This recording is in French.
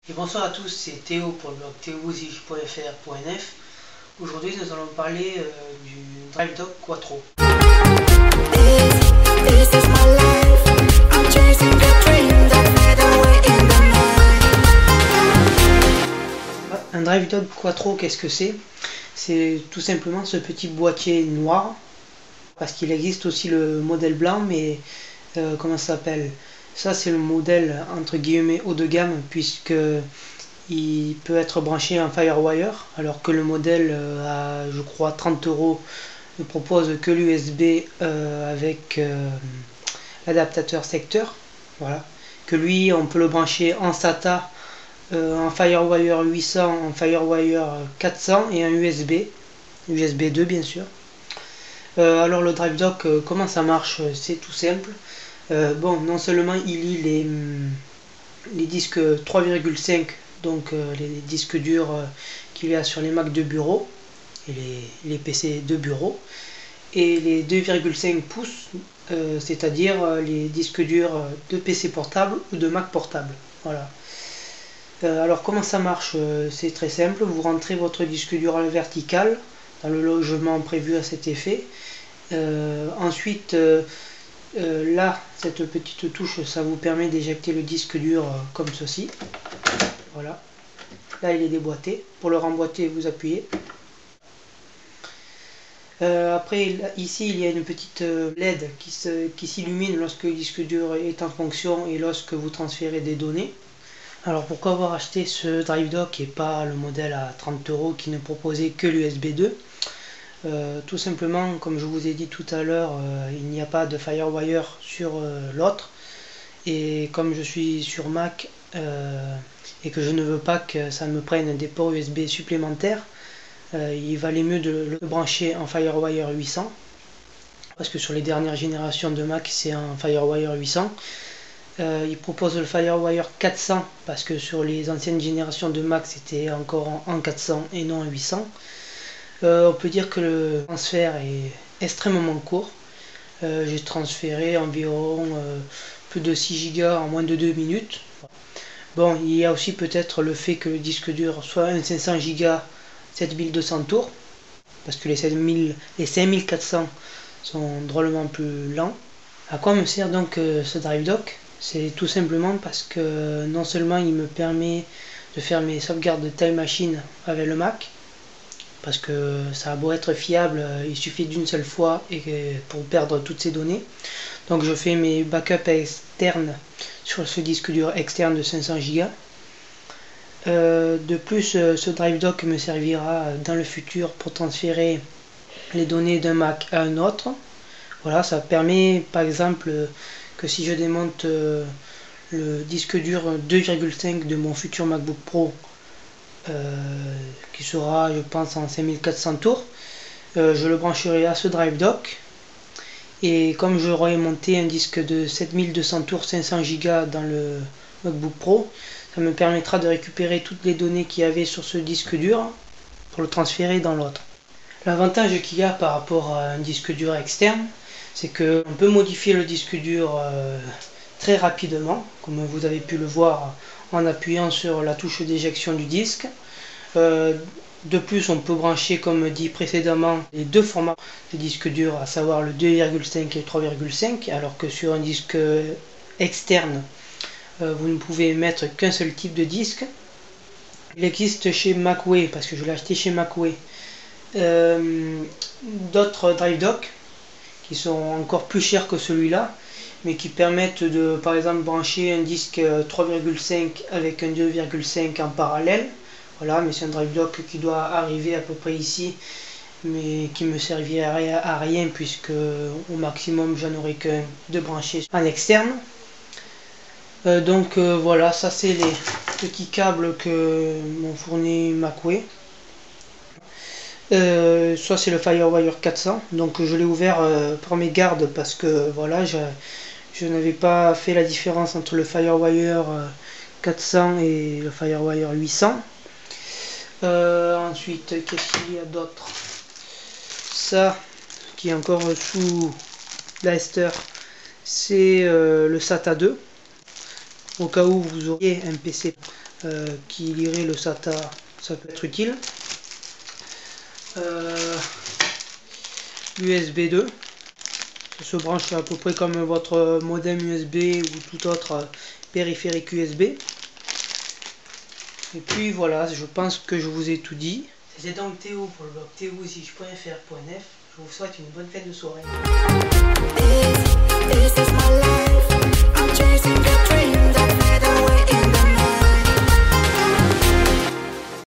Et bonsoir à tous, c'est Théo pour le blog théouzige.fr.nf. Aujourd'hui nous allons parler du DriveDock Quattro. Un DriveDock Quattro, qu'est-ce que c'est? C'est tout simplement ce petit boîtier noir, parce qu'il existe aussi le modèle blanc, mais comment ça s'appelle? Ça c'est le modèle entre guillemets haut de gamme, puisque il peut être branché en Firewire, alors que le modèle à je crois 30 € ne propose que l'USB avec l'adaptateur secteur. Voilà. Que lui on peut le brancher en SATA, en Firewire 800, en Firewire 400 et en USB 2 bien sûr. Alors le DriveDock, comment ça marche? C'est tout simple. Bon, non seulement il lit les disques 3,5, donc les disques durs qu'il y a sur les Mac de bureau et les PC de bureau, et les 2,5 pouces, c'est-à-dire les disques durs de PC portable ou de Mac portable. Voilà. Alors comment ça marche? C'est très simple, vous rentrez votre disque dur à la verticale dans le logement prévu à cet effet. Ensuite, là, cette petite touche, ça vous permet d'éjecter le disque dur comme ceci. Voilà. Là, il est déboîté. Pour le remboîter, vous appuyez. Après, ici, il y a une petite LED qui s'illumine lorsque le disque dur est en fonction et lorsque vous transférez des données. Alors, pourquoi avoir acheté ce DriveDock et pas le modèle à 30 € qui ne proposait que l'USB 2? Tout simplement, comme je vous ai dit tout à l'heure, il n'y a pas de Firewire sur l'autre, et comme je suis sur Mac et que je ne veux pas que ça me prenne des ports USB supplémentaires, il valait mieux de le brancher en Firewire 800, parce que sur les dernières générations de Mac c'est en Firewire 800. Il propose le Firewire 400 parce que sur les anciennes générations de Mac c'était encore en 400 et non en 800. On peut dire que le transfert est extrêmement court. J'ai transféré environ plus de 6 Go en moins de 2 minutes. Bon, il y a aussi peut-être le fait que le disque dur soit un 500 Go 7200 tours, parce que les 5400 sont drôlement plus lents. À quoi me sert donc ce DriveDock? C'est tout simplement parce que non seulement il me permet de faire mes sauvegardes de Time Machine avec le Mac, parce que ça a beau être fiable, il suffit d'une seule fois pour perdre toutes ces données. Donc je fais mes backups externes sur ce disque dur externe de 500 Go. De plus, ce DriveDock me servira dans le futur pour transférer les données d'un Mac à un autre. Voilà, ça permet par exemple que si je démonte le disque dur 2,5 de mon futur MacBook Pro, qui sera je pense en 5400 tours, je le brancherai à ce DriveDock, et comme j'aurai monté un disque de 7200 tours 500 Go dans le MacBook Pro, ça me permettra de récupérer toutes les données qu'il y avait sur ce disque dur pour le transférer dans l'autre. L'avantage qu'il y a par rapport à un disque dur externe, c'est qu'on peut modifier le disque dur très rapidement, comme vous avez pu le voir en appuyant sur la touche d'éjection du disque. De plus, on peut brancher, comme dit précédemment, les deux formats de disque dur, à savoir le 2,5 et le 3,5, alors que sur un disque externe, vous ne pouvez mettre qu'un seul type de disque. Il existe chez Macway, parce que je l'ai acheté chez Macway, d'autres DriveDock qui sont encore plus chers que celui-là, mais qui permettent de, par exemple, brancher un disque 3,5 avec un 2,5 en parallèle. Voilà, mais c'est un DriveDock qui doit arriver à peu près ici, mais qui me servirait à rien, puisque au maximum j'en aurai qu'un de branché en externe. Donc voilà, ça c'est les petits câbles que m'ont fourni Macway. Soit c'est le Firewire 400, donc je l'ai ouvert par mes gardes parce que voilà, je n'avais pas fait la différence entre le Firewire 400 et le Firewire 800. Ensuite, qu'est-ce qu'il y a d'autre? Ça, qui est encore sous blaster, c'est le SATA 2. au cas où vous auriez un PC qui lirait le SATA, ça peut être utile. USB 2, ça se branche à peu près comme votre modem USB ou tout autre périphérique USB. Et puis voilà, je pense que je vous ai tout dit. C'était donc Théo pour le blog théoexige.fr.f. Je vous souhaite une bonne fête de soirée.